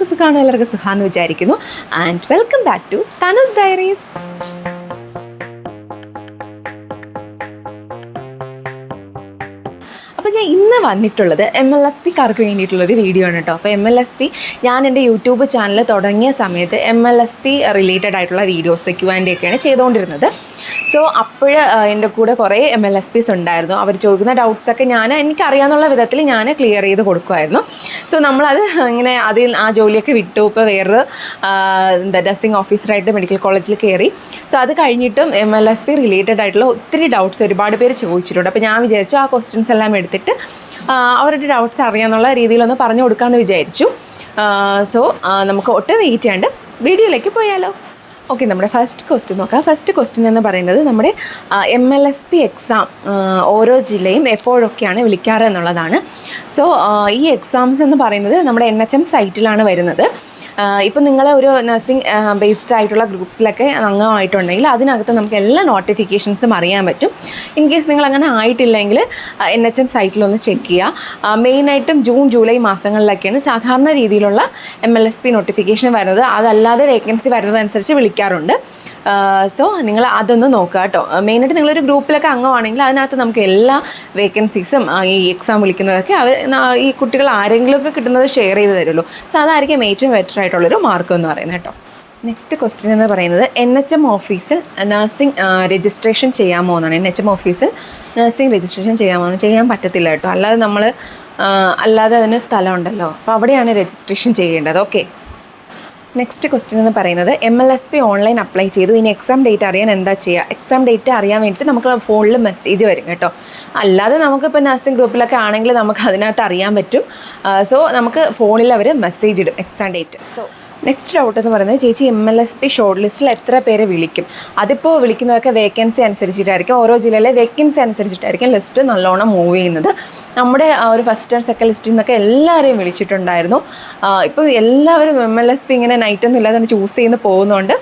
എല്ലാവർക്കും സുഖമാണ്, എല്ലാവർക്കും സുഖാന്ന് വിചാരിക്കുന്നു. And welcome back to Tanu's diaries. അപ്പോൾ ഞാൻ ഇന്ന് വന്നിട്ടുള്ളത് MLSPക്കാർക്ക് വേണ്ടിയിട്ടുള്ളൊരു വീഡിയോ ആണ് കേട്ടോ. അപ്പോൾ MLSP ഞാൻ എൻ്റെ യൂട്യൂബ് ചാനൽ തുടങ്ങിയ സമയത്ത് MLSP റിലേറ്റഡ് ആയിട്ടുള്ള വീഡിയോസ് Q&A ചെയ്തുകൊണ്ടിരുന്നത്. സോ അപ്പോൾ എൻ്റെ കൂടെ കുറേ MLSPs ഉണ്ടായിരുന്നു. അവർ ചോദിക്കുന്ന ഡൗട്ട്സൊക്കെ എനിക്കറിയാവുന്ന വിധത്തിൽ ഞാൻ ക്ലിയർ ചെയ്ത് കൊടുക്കുമായിരുന്നു. സോ നമ്മളത് ഇങ്ങനെ ആ ജോലിയൊക്കെ വിട്ടു. ഇപ്പോൾ വേറൊരു നഴ്സിംഗ് ഓഫീസറായിട്ട് മെഡിക്കൽ കോളേജിൽ കയറി. സോ അത് കഴിഞ്ഞിട്ടും MLSP റിലേറ്റഡ് ആയിട്ടുള്ള ഒത്തിരി ഡൗട്ട്സ് ഒരുപാട് പേര് ചോദിച്ചിട്ടുണ്ട്. അപ്പോൾ ഞാൻ വിചാരിച്ചു ആ ക്വസ്റ്റ്യൻസ് എല്ലാം എടുത്തിട്ട് അവരുടെ ഡൗട്ട്സ് അറിയാമെന്നുള്ള രീതിയിലൊന്ന് പറഞ്ഞു കൊടുക്കാമെന്ന് വിചാരിച്ചു. സോ നമുക്ക് ഒട്ടും വെയിറ്റ് ചെയ്യാണ്ട് വീഡിയോയിലേക്ക് പോയാലോ. ഓക്കെ, നമ്മുടെ ഫസ്റ്റ് ക്വസ്റ്റ്യൻ നോക്കാം. ഫസ്റ്റ് ക്വസ്റ്റ്യൻ എന്ന് പറയുന്നത് നമ്മുടെ MLSP എക്സാം ഓരോ ജില്ലയും എപ്പോഴൊക്കെയാണ് വിളിക്കാറ് എന്നുള്ളതാണ്. സോ ഈ എക്സാംസ് എന്ന് പറയുന്നത് നമ്മുടെ NHM സൈറ്റിലാണ് വരുന്നത്. ഇപ്പം നിങ്ങൾ ഒരു നഴ്സിംഗ് ബേസ്ഡ് ആയിട്ടുള്ള ഗ്രൂപ്പ്സിലൊക്കെ അംഗമായിട്ടുണ്ടെങ്കിൽ അതിനകത്ത് നമുക്ക് എല്ലാ നോട്ടിഫിക്കേഷൻസും അറിയാൻ പറ്റും. ഇൻ കേസ് നിങ്ങൾ അങ്ങനെ ആയിട്ടില്ലെങ്കിൽ NHM സൈറ്റിലൊന്ന് ചെക്ക് ചെയ്യുക. മെയിനായിട്ടും ജൂൺ ജൂലൈ മാസങ്ങളിലൊക്കെയാണ് സാധാരണ രീതിയിലുള്ള MLSP നോട്ടിഫിക്കേഷൻ വരുന്നത്. അതല്ലാതെ വേക്കൻസി വരുന്നതനുസരിച്ച് വിളിക്കാറുണ്ട്. സോ നിങ്ങൾ അതൊന്ന് നോക്കുക കേട്ടോ. മെയിനായിട്ട് നിങ്ങളൊരു ഗ്രൂപ്പിലൊക്കെ അംഗമാണെങ്കിൽ അതിനകത്ത് നമുക്ക് എല്ലാ വേക്കൻസീസും ഈ എക്സാം വിളിക്കുന്നതൊക്കെ ഈ കുട്ടികൾ ആരെങ്കിലുമൊക്കെ കിട്ടുന്നത് ഷെയർ ചെയ്ത് തരുള്ളൂ. സോ അതായിരിക്കും ഏറ്റവും ബെറ്റർ ആയിട്ടുള്ളൊരു മാർക്ക് എന്ന് പറയുന്നത് കേട്ടോ. നെക്സ്റ്റ് ക്വസ്റ്റ്യൻ എന്ന് പറയുന്നത് NHM ഓഫീസിൽ നഴ്സിംഗ് രജിസ്ട്രേഷൻ ചെയ്യാമോ എന്നാണ്. NHM ഓഫീസിൽ നഴ്സിംഗ് രജിസ്ട്രേഷൻ ചെയ്യാമോ? ചെയ്യാൻ പറ്റത്തില്ല കേട്ടോ. അല്ലാതെ അതിന് സ്ഥലമുണ്ടല്ലോ, അപ്പോൾ അവിടെയാണ് രജിസ്ട്രേഷൻ ചെയ്യേണ്ടത്. ഓക്കെ. നെക്സ്റ്റ് ക്വസ്റ്റ്യൻ എന്ന് പറയുന്നത് MLSP ഓൺലൈൻ അപ്ലൈ ചെയ്തു, ഇനി എക്സാം ഡേറ്റ് അറിയാൻ എന്താ ചെയ്യുക? എക്സാം ഡേറ്റ് അറിയാൻ വേണ്ടിയിട്ട് നമുക്ക് ഫോണിൽ മെസ്സേജ് വരും കേട്ടോ. അല്ലാതെ നമുക്കിപ്പോൾ നഴ്സിംഗ് ഗ്രൂപ്പിലൊക്കെ ആണെങ്കിൽ നമുക്ക് അതിനകത്ത് അറിയാൻ പറ്റും. സോ നമുക്ക് ഫോണിൽ അവർ മെസ്സേജ് ഇടും exam date. So next doubt എന്ന് പറയുന്നത്, ചേച്ചി MLSP ഷോർട്ട് ലിസ്റ്റിൽ എത്ര പേരെ വിളിക്കും? അതിപ്പോൾ വിളിക്കുന്നതൊക്കെ വേക്കൻസി അനുസരിച്ചിട്ടായിരിക്കും. ഓരോ ജില്ലയിലെ വേക്കൻസി അനുസരിച്ചിട്ടായിരിക്കും ലിസ്റ്റ് നല്ലോണം മൂവ് ചെയ്യുന്നത്. നമ്മുടെ ഒരു ഫസ്റ്റ് ആൻഡ് സെക്കൻഡ് ലിസ്റ്റിൽ നിന്നൊക്കെ എല്ലാവരെയും വിളിച്ചിട്ടുണ്ടായിരുന്നു. ഇപ്പോൾ എല്ലാവരും MLSP ഇങ്ങനെ നൈറ്റൊന്നും ഇല്ലാതെ ചൂസ് ചെയ്യുന്ന പോകുന്നതുകൊണ്ട്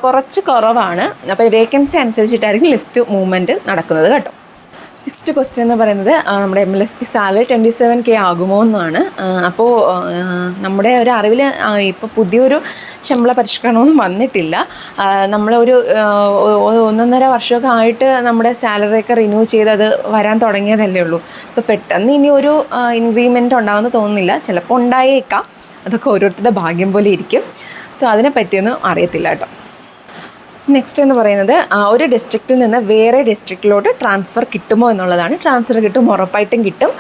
കുറച്ച് കുറവാണ്. അപ്പോൾ വേക്കൻസി അനുസരിച്ചിട്ടായിരിക്കും ലിസ്റ്റ് മൂവ്മെൻറ്റ് നടക്കുന്നത് കേട്ടോ. നെക്സ്റ്റ് ക്വസ്റ്റ്യൻ എന്ന് പറയുന്നത് നമ്മുടെ MLSP സാലറി 27K ആകുമോ എന്നാണ്. അപ്പോൾ നമ്മുടെ ഒരു അറിവിൽ ഇപ്പോൾ പുതിയൊരു ശമ്പള പരിഷ്കരണമൊന്നും വന്നിട്ടില്ല. നമ്മളൊരു 1.5 വർഷമൊക്കെ ആയിട്ട് നമ്മുടെ സാലറിയൊക്കെ റിന്യൂ ചെയ്ത് അത് വരാൻ തുടങ്ങിയതല്ലേ ഉള്ളൂ. അപ്പോൾ പെട്ടെന്ന് ഇനി ഒരു ഇൻക്രിമെൻറ്റ് ഉണ്ടാവുമെന്ന് തോന്നുന്നില്ല. ചിലപ്പോൾ ഉണ്ടായേക്കാം. അതൊക്കെ ഓരോരുത്തരുടെ ഭാഗ്യം പോലെ ഇരിക്കും. സോ അതിനെ പറ്റിയൊന്നും അറിയത്തില്ല കേട്ടോ. നെക്സ്റ്റ് എന്ന് പറയുന്നത്, ഒരു ഡിസ്ട്രിക്റ്റിൽ നിന്ന് വേറെ ഡിസ്ട്രിക്റ്റിലോട്ട് ട്രാൻസ്ഫർ കിട്ടുമോ എന്നുള്ളതാണ്. ട്രാൻസ്ഫർ കിട്ടും, ഉറപ്പായിട്ടും കിട്ടും.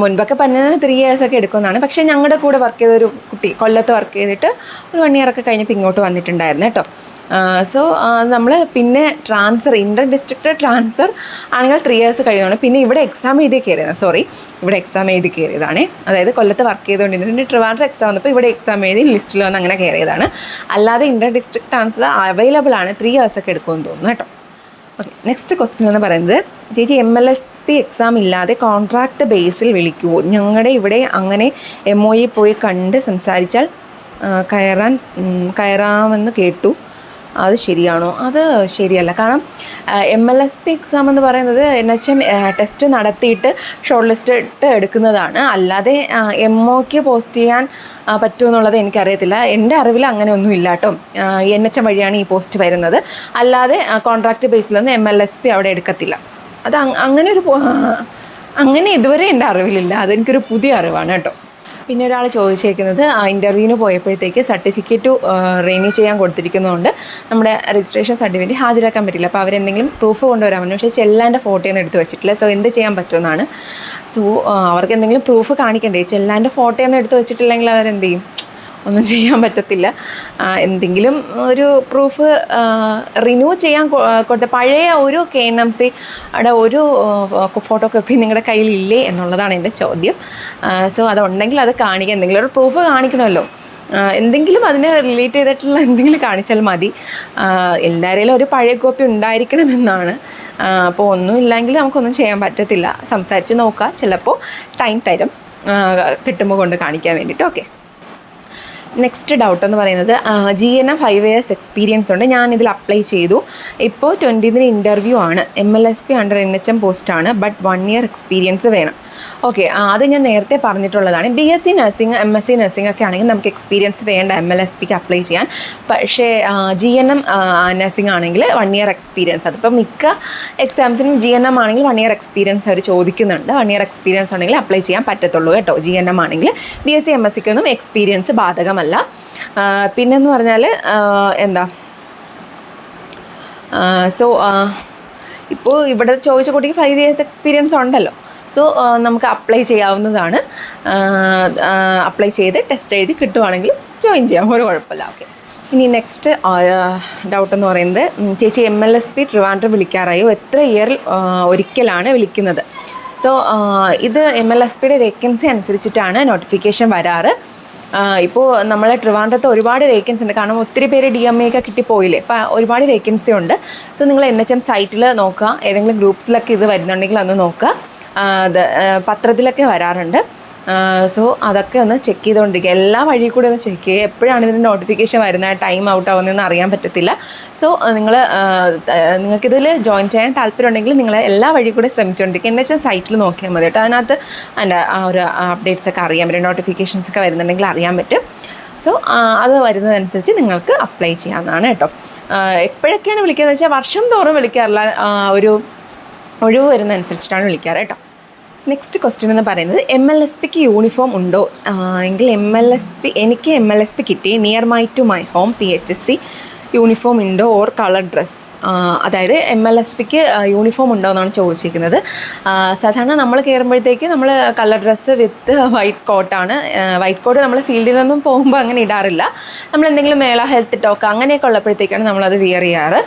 മുൻപൊക്കെ പറഞ്ഞത് 3 years ഒക്കെ എടുക്കുമെന്നാണ്. പക്ഷേ ഞങ്ങളുടെ കൂടെ വർക്ക് ചെയ്തൊരു കുട്ടി കൊല്ലത്ത് വർക്ക് ചെയ്തിട്ട് ഒരു 1 year ഒക്കെ കഴിഞ്ഞപ്പോൾ ഇങ്ങോട്ട് വന്നിട്ടുണ്ടായിരുന്നു കേട്ടോ. സോ നമ്മൾ പിന്നെ ഇൻ്റർ ഡിസ്ട്രിക്റ്റ് ട്രാൻസ്ഫർ ആണെങ്കിൽ 3 years കഴിയുന്നതാണ്. പിന്നെ ഇവിടെ എക്സാം എഴുതി കയറിയതാണ്. അതായത് കൊല്ലത്ത് വർക്ക് ചെയ്തുകൊണ്ടിരുന്നിട്ട് ട്രിവാൻഡ്രം എക്സാം വന്നപ്പോൾ ഇവിടെ എക്സാം എഴുതി ലിസ്റ്റിൽ വന്ന് അങ്ങനെ കയറിയതാണ്. അല്ലാതെ ഇൻ്റർ ഡിസ്ട്രിക്ട് ട്രാൻസ്ഫർ അവൈലബിൾ ആണ്. 3 years ഒക്കെ എടുക്കുമെന്ന് തോന്നുന്നു കേട്ടോ. ഓക്കെ, നെക്സ്റ്റ് ക്വസ്റ്റ്യൻ എന്ന് പറയുന്നത്, ചേച്ചി MLSP എക്സാം ഇല്ലാതെ കോൺട്രാക്റ്റ് ബേസിൽ വിളിക്കുമോ? ഞങ്ങളുടെ ഇവിടെ അങ്ങനെ MOE പോയി കണ്ട് സംസാരിച്ചാൽ കയറാമെന്ന് കേട്ടു. അത് ശരിയാണോ? അത് ശരിയല്ല. കാരണം MLSP എക്സാം എന്ന് പറയുന്നത് NHM ടെസ്റ്റ് നടത്തിയിട്ട് ഷോർട്ട് ലിസ്റ്റ് ഇട്ട് എടുക്കുന്നതാണ്. അല്ലാതെ MOക്ക് പോസ്റ്റ് ചെയ്യാൻ പറ്റുമെന്നുള്ളത് എനിക്കറിയത്തില്ല. എൻ്റെ അറിവിൽ അങ്ങനെയൊന്നും ഇല്ല കേട്ടോ. NHM വഴിയാണ് ഈ പോസ്റ്റ് വരുന്നത്. അല്ലാതെ കോൺട്രാക്റ്റ് ബേസിലൊന്നും MLSP അവിടെ എടുക്കത്തില്ല. അത് അങ്ങനെ ഇതുവരെ എൻ്റെ അറിവിലില്ല. അതെനിക്കൊരു പുതിയ അറിവാണ് കേട്ടോ. പിന്നെ ഒരാൾ ചോദിച്ചേക്കുന്നത്, ഇൻ്റർവ്യൂവിന് പോയപ്പോഴത്തേക്ക് സർട്ടിഫിക്കറ്റ് റിന്യൂ ചെയ്യാൻ കൊടുത്തിരിക്കുന്നതുകൊണ്ട് നമ്മുടെ രജിസ്ട്രേഷൻ സർട്ടിഫിക്കറ്റ് ഹാജരാക്കാൻ പറ്റില്ല. അപ്പോൾ അവരെന്തെങ്കിലും പ്രൂഫ് കൊണ്ടുവരാൻ പറ്റും. പക്ഷേ ചെല്ലാൻ്റെ ഫോട്ടോയൊന്നും എടുത്ത് വെച്ചിട്ടില്ല. സോ എന്ത് ചെയ്യാൻ പറ്റുമെന്നാണ്. സോ അവർക്ക് എന്തെങ്കിലും പ്രൂഫ് കാണിക്കണ്ടേ? ചെല്ലാൻ്റെ ഫോട്ടോയൊന്നും എടുത്ത് വെച്ചിട്ടില്ലെങ്കിൽ അവരെന്ത് ചെയ്യും? ഒന്നും ചെയ്യാൻ പറ്റത്തില്ല. എന്തെങ്കിലും ഒരു പ്രൂഫ് റിന്യൂ ചെയ്യാൻ കൊടുത്ത പഴയ ഒരു KNMC അവിടെ ഒരു ഫോട്ടോ കോപ്പി നിങ്ങളുടെ കയ്യിലില്ലേ എന്നുള്ളതാണ് എൻ്റെ ചോദ്യം. സോ അതുണ്ടെങ്കിൽ അത് കാണിക്കുക. എന്തെങ്കിലും ഒരു പ്രൂഫ് കാണിക്കണമല്ലോ. എന്തെങ്കിലും അതിനെ റിലേറ്റ് ചെയ്തിട്ടുള്ള എന്തെങ്കിലും കാണിച്ചാൽ മതി. എല്ലാവരെയും ഒരു പഴയ കോപ്പി ഉണ്ടായിരിക്കണമെന്നാണ്. അപ്പോൾ ഒന്നും ഇല്ലെങ്കിൽ നമുക്കൊന്നും ചെയ്യാൻ പറ്റത്തില്ല. സംസാരിച്ച് നോക്കുക. ചിലപ്പോൾ ടൈം തരും കിട്ടുമ്പോൾ കൊണ്ട് കാണിക്കാൻ വേണ്ടിയിട്ട്. ഓക്കെ. നെക്സ്റ്റ് ഡൗട്ട് എന്ന് പറയുന്നത് GNM 5 years എക്സ്പീരിയൻസ് ഉണ്ട്, ഞാനിതിൽ അപ്ലൈ ചെയ്തു, ഇപ്പോൾ 20th ഇൻ്റർവ്യൂ ആണ്, MLSP അണ്ടർ NHM പോസ്റ്റാണ്, ബട്ട് 1 year എക്സ്പീരിയൻസ് വേണം. ഓക്കെ, അത് ഞാൻ നേരത്തെ പറഞ്ഞിട്ടുള്ളതാണ്. BSc നഴ്സിംഗ് MSc നഴ്സിംഗ് ഒക്കെ ആണെങ്കിൽ നമുക്ക് എക്സ്പീരിയൻസ് വേണ്ട MLSPക്ക് അപ്ലൈ ചെയ്യാൻ. പക്ഷേ GNM നഴ്സിംഗ് ആണെങ്കിൽ 1 year എക്സ്പീരിയൻസ്, അതിപ്പോൾ മിക്ക എക്സാംസിനും GNM ആണെങ്കിൽ 1 year എക്സ്പീരിയൻസ് അവർ ചോദിക്കുന്നുണ്ട്. 1 year എക്സ്പീരിയൻസ് ഉണ്ടെങ്കിൽ അപ്ലൈ ചെയ്യാൻ പറ്റത്തുള്ളൂ കേട്ടോ. GNM ആണെങ്കിൽ BSc MScക്കൊന്നും എക്സ്പീരിയൻസ് ബാധകമല്ല. പിന്നെന്ന് പറഞ്ഞാൽ എന്താ, സോ ഇപ്പോൾ ഇവിടെ ചോദിച്ച കുട്ടിക്ക് 5 years എക്സ്പീരിയൻസ് ഉണ്ടല്ലോ. സോ നമുക്ക് അപ്ലൈ ചെയ്യാവുന്നതാണ്. അപ്ലൈ ചെയ്ത് ടെസ്റ്റ് എഴുതി കിട്ടുവാണെങ്കിൽ ജോയിൻ ചെയ്യാം, ഒരു കുഴപ്പമില്ല. ഓക്കെ, ഇനി നെക്സ്റ്റ് ഡൗട്ട് എന്ന് പറയുന്നത്, ചേച്ചി MLSP ട്രിവാൻഡ്രം വിളിക്കാറായോ, എത്ര ഇയറിൽ ഒരിക്കലാണ് വിളിക്കുന്നത്? സോ ഇത് MLSPയുടെ വേക്കൻസി അനുസരിച്ചിട്ടാണ് നോട്ടിഫിക്കേഷൻ വരാറ്. ഇപ്പോൾ നമ്മളെ ട്രിവാൻഡ്രത്ത് ഒരുപാട് വേക്കൻസി ഉണ്ട്, കാരണം ഒത്തിരി പേര് DMA ഒക്കെ കിട്ടിപ്പോയില്ലേ, അപ്പോൾ ഒരുപാട് വേക്കൻസി ഉണ്ട്. സോ നിങ്ങൾ NHM സൈറ്റിൽ നോക്കുക, ഏതെങ്കിലും ഗ്രൂപ്പ്സിലൊക്കെ ഇത് വരുന്നുണ്ടെങ്കിൽ അന്ന് നോക്കുക, പത്രത്തിലൊക്കെ വരാറുണ്ട്. സോ അതൊക്കെ ഒന്ന് ചെക്ക് ചെയ്തുകൊണ്ടിരിക്കുക, എല്ലാ വഴി കൂടെ ഒന്ന് ചെക്ക് ചെയ്യുക. എപ്പോഴാണ് ഇതിൻ്റെ നോട്ടിഫിക്കേഷൻ വരുന്നത്, ടൈം ഔട്ട് ആവുന്നതെന്ന് അറിയാൻ പറ്റത്തില്ല. സോ നിങ്ങൾക്കിതിൽ ജോയിൻ ചെയ്യാൻ താല്പര്യം ഉണ്ടെങ്കിൽ നിങ്ങൾ എല്ലാ വഴി കൂടെ ശ്രമിച്ചുകൊണ്ടിരിക്കുക. NHM സൈറ്റിൽ നോക്കിയാൽ മതി കേട്ടോ, അതിനകത്ത് അതിൻ്റെ ആ ഒരു അപ്ഡേറ്റ്സ് ഒക്കെ അറിയാൻ പറ്റും, നോട്ടിഫിക്കേഷൻസ് ഒക്കെ വരുന്നുണ്ടെങ്കിൽ അറിയാൻ പറ്റും. സോ അത് വരുന്നതനുസരിച്ച് നിങ്ങൾക്ക് അപ്ലൈ ചെയ്യാവുന്നതാണ് കേട്ടോ. എപ്പോഴൊക്കെയാണ് വിളിക്കുന്നത് വെച്ചാൽ വർഷം തോറും വിളിക്കാറില്ല, ഒരു ഒഴിവ് വരുന്നതനുസരിച്ചിട്ടാണ് വിളിക്കാറ് കേട്ടോ. നെക്സ്റ്റ് ക്വസ്റ്റ്യൻ എന്ന് പറയുന്നത്, MLSPക്ക് യൂണിഫോം ഉണ്ടോ എങ്കിൽ എനിക്ക് MLSP കിട്ടി, near to my home PHSC uniform ഉണ്ടോ ഓർ കളർ ഡ്രസ്സ്. അതായത് MLSPക്ക് യൂണിഫോം ഉണ്ടോ എന്നാണ് ചോദിച്ചിരിക്കുന്നത്. സാധാരണ നമ്മൾ കയറുമ്പോഴത്തേക്ക് നമ്മൾ കളർ ഡ്രസ്സ് വിത്ത് വൈറ്റ് കോട്ടാണ്. വൈറ്റ് കോട്ട് നമ്മൾ ഫീൽഡിലൊന്നും പോകുമ്പോൾ അങ്ങനെ ഇടാറില്ല, നമ്മൾ എന്തെങ്കിലും മേള ഹെൽത്ത് ടോക്ക് അങ്ങനെയൊക്കെ ഉള്ളപ്പോഴത്തേക്കാണ് നമ്മളത് വിയർ ചെയ്യാറ്.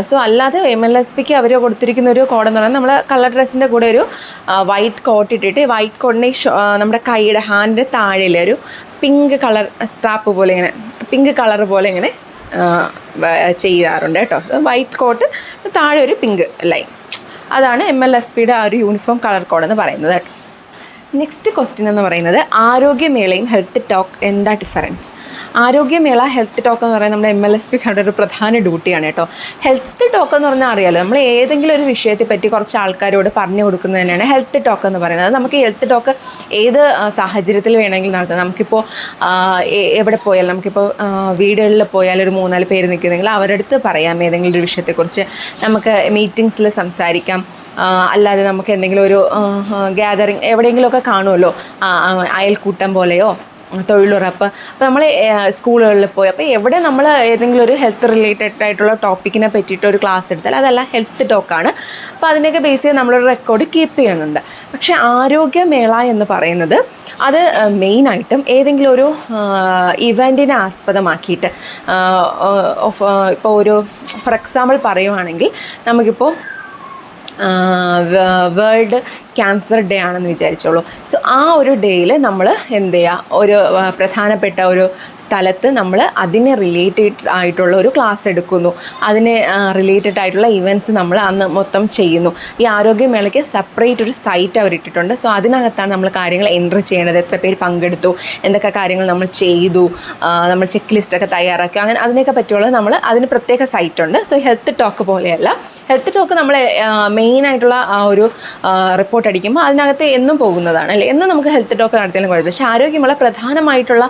സോ അല്ലാതെ MLSPക്ക് അവർ കൊടുത്തിരിക്കുന്ന ഒരു കോഡെന്ന് പറയുന്നത്, നമ്മൾ കളർ ഡ്രസ്സിൻ്റെ കൂടെ ഒരു വൈറ്റ് കോട്ട് ഇട്ടിട്ട്, വൈറ്റ് കോട്ടിനെ നമ്മുടെ കൈയുടെ ഹാൻഡിൻ്റെ താഴെയിലെ ഒരു പിങ്ക് കളർ സ്ട്രാപ്പ് പോലെ ഇങ്ങനെ പിങ്ക് കളർ പോലെ ഇങ്ങനെ ചെയ്യാറുണ്ട് കേട്ടോ. വൈറ്റ് കോട്ട് താഴെ ഒരു പിങ്ക് ലൈൻ, അതാണ് MLSPയുടെ ആ ഒരു യൂണിഫോം കളർ കോഡെന്ന് പറയുന്നത് കേട്ടോ. നെക്സ്റ്റ് ക്വസ്റ്റ്യൻ എന്ന് പറയുന്നത്, ആരോഗ്യമേളയും ഹെൽത്ത് ടോക്ക് എന്താ ഡിഫറൻസ്? ആരോഗ്യമേള ഹെൽത്ത് ടോക്ക് എന്ന് പറയുന്നത് നമ്മുടെ MLSPക്കാരുടെ ഒരു പ്രധാന ഡ്യൂട്ടിയാണ് കേട്ടോ. ഹെൽത്ത് ടോക്ക് എന്ന് പറഞ്ഞാൽ അറിയാലോ, നമ്മൾ ഏതെങ്കിലും ഒരു വിഷയത്തെ പറ്റി കുറച്ച് ആൾക്കാരോട് പറഞ്ഞു കൊടുക്കുന്നത് തന്നെയാണ് ഹെൽത്ത് ടോക്ക് എന്ന് പറയുന്നത്. നമുക്ക് ഹെൽത്ത് ടോക്ക് ഏത് സാഹചര്യത്തിൽ വേണമെങ്കിലും നടത്താം. നമുക്കിപ്പോൾ എവിടെ പോയാലും, നമുക്കിപ്പോൾ വീടുകളിൽ പോയാൽ ഒരു 3-4 പേര് നിൽക്കുന്നെങ്കിൽ അവരുടെ അടുത്ത് പറയാം ഏതെങ്കിലും ഒരു വിഷയത്തെക്കുറിച്ച്. നമുക്ക് മീറ്റിങ്സിൽ സംസാരിക്കാം, അല്ലാതെ നമുക്ക് എന്തെങ്കിലും ഒരു ഗ്യാതറിങ് എവിടെയെങ്കിലുമൊക്കെ കാണുമല്ലോ, അയൽക്കൂട്ടം പോലെയോ തൊഴിലുറപ്പ്. അപ്പോൾ നമ്മൾ സ്കൂളുകളിൽ പോയി, അപ്പോൾ എവിടെ നമ്മൾ ഏതെങ്കിലും ഒരു ഹെൽത്ത് റിലേറ്റഡ് ആയിട്ടുള്ള ടോപ്പിക്കിനെ പറ്റിയിട്ട് ഒരു ക്ലാസ് എടുത്താൽ അതെല്ലാം ഹെൽത്ത് ടോക്കാണ്. അപ്പോൾ അതിനെയൊക്കെ ബേസ് ചെയ്ത് നമ്മളൊരു റെക്കോർഡ് കീപ്പ് ചെയ്യുന്നുണ്ട്. പക്ഷേ ആരോഗ്യമേള എന്ന് പറയുന്നത് അത് മെയിനായിട്ടും ഏതെങ്കിലും ഒരു ഇവൻറ്റിനെ ആസ്പദമാക്കിയിട്ട്, ഇപ്പോൾ ഒരു ഫോർ എക്സാമ്പിൾ പറയുവാണെങ്കിൽ, നമുക്കിപ്പോൾ വേൾഡ് ക്യാൻസർ ഡേ ആണെന്ന് വിചാരിച്ചോളൂ. സോ ആ ഒരു ഡേയിൽ നമ്മൾ എന്ത് ചെയ്യുക, ഒരു പ്രധാനപ്പെട്ട ഒരു സ്ഥലത്ത് നമ്മൾ അതിനെ റിലേറ്റഡ് ആയിട്ടുള്ള ഒരു ക്ലാസ് എടുക്കുന്നു, അതിന് റിലേറ്റഡ് ആയിട്ടുള്ള ഇവൻറ്റ്സ് നമ്മൾ അന്ന് മൊത്തം ചെയ്യുന്നു. ഈ ആരോഗ്യമേളയ്ക്ക് സെപ്പറേറ്റ് ഒരു സൈറ്റ് അവർ ഇട്ടിട്ടുണ്ട്. സോ അതിനകത്താണ് നമ്മൾ കാര്യങ്ങൾ എൻട്രി ചെയ്യേണ്ടത്, എത്ര പേര് പങ്കെടുത്തു, എന്തൊക്കെ കാര്യങ്ങൾ നമ്മൾ ചെയ്തു, നമ്മൾ ചെക്ക് ലിസ്റ്റൊക്കെ തയ്യാറാക്കി, അങ്ങനെ അതിനൊക്കെ പറ്റുള്ളത് നമ്മൾ അതിന് പ്രത്യേക സൈറ്റുണ്ട്. സോ ഹെൽത്ത് ടോക്ക് പോലെയല്ല. ഹെൽത്ത് ടോക്ക് നമ്മൾ മെയിനായിട്ടുള്ള ആ ഒരു റിപ്പോർട്ട് അടിക്കുമ്പോൾ അതിനകത്ത് എന്നും പോകുന്നതാണ് അല്ലേ, എന്നും നമുക്ക് ഹെൽത്ത് ടോക്ക് നടത്തിയാലും കുഴപ്പമില്ല. പക്ഷേ ആരോഗ്യമേള പ്രധാനമായിട്ടുള്ള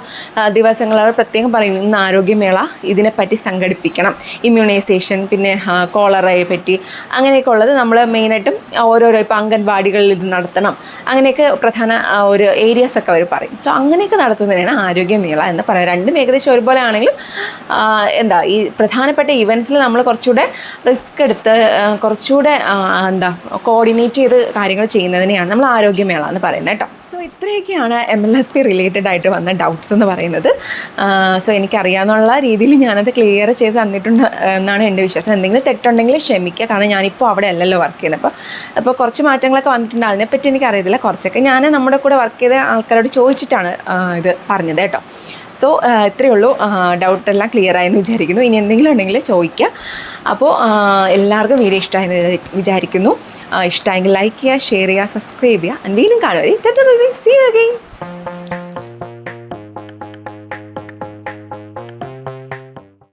ദിവസങ്ങൾ അവർ പ്രത്യേകം പറയുന്നു, ഇന്ന് ആരോഗ്യമേള ഇതിനെപ്പറ്റി സംഘടിപ്പിക്കണം, ഇമ്മ്യൂണൈസേഷൻ, പിന്നെ കോളറയെ പറ്റി അങ്ങനെയൊക്കെ ഉള്ളത് നമ്മൾ മെയിനായിട്ടും ഓരോരോ ഇപ്പോൾ അംഗൻവാടികളിൽ ഇത് നടത്തണം, അങ്ങനെയൊക്കെ പ്രധാന ഒരു ഏരിയാസൊക്കെ അവർ പറയും. സോ അങ്ങനെയൊക്കെ നടത്തുന്നതിനാണ് ആരോഗ്യമേള എന്ന് പറയുന്നത്. രണ്ടും ഏകദേശം ഒരുപോലെ ആണെങ്കിലും എന്താ ഈ പ്രധാനപ്പെട്ട ഇവൻറ്റ്സിൽ നമ്മൾ കുറച്ചുകൂടെ റിസ്ക് എടുത്ത് കുറച്ചുകൂടെ കോർഡിനേറ്റ് ചെയ്ത് കാര്യങ്ങൾ ചെയ്യുന്നതിനെയാണ് നമ്മൾ ആരോഗ്യമേള എന്ന് പറയുന്നത് കേട്ടോ. സോ ഇത്രയൊക്കെയാണ് MLSP റിലേറ്റഡ് ആയിട്ട് വന്ന ഡൗട്ട്സ് എന്ന് പറയുന്നത്. സോ എനിക്കറിയാവുന്ന രീതിയിൽ ഞാനത് ക്ലിയർ ചെയ്ത് തന്നിട്ടുണ്ട് എന്നാണ് എൻ്റെ വിശ്വാസം. എന്തെങ്കിലും തെറ്റുണ്ടെങ്കിൽ ക്ഷമിക്കുക, കാരണം ഞാനിപ്പോൾ അവിടെ അല്ലല്ലോ വർക്ക് ചെയ്യുന്നത്. അപ്പോൾ കുറച്ച് മാറ്റങ്ങളൊക്കെ വന്നിട്ടുണ്ട്, അതിനെപ്പറ്റി എനിക്കറിയത്തില്ല. കുറച്ചൊക്കെ ഞാൻ നമ്മുടെ കൂടെ വർക്ക് ചെയ്ത ആൾക്കാരോട് ചോദിച്ചിട്ടാണ് ഇത് പറഞ്ഞത് കേട്ടോ. സോ ഇത്രയേ ഉള്ളൂ, ഡൗട്ടെല്ലാം ക്ലിയർ ആയെന്ന് വിചാരിക്കുന്നു. ഇനി എന്തെങ്കിലും ഉണ്ടെങ്കിൽ ചോദിക്കുക. അപ്പോൾ എല്ലാവർക്കും വീഡിയോ ഇഷ്ടമായെന്ന് വിചാരിക്കുന്നു. ഇഷ്ടമായെങ്കിൽ ലൈക്ക് ചെയ്യുക, ഷെയർ ചെയ്യുക, സബ്സ്ക്രൈബ് ചെയ്യുക. വീണ്ടും കാണുവരെ സീ യു അഗൈൻ.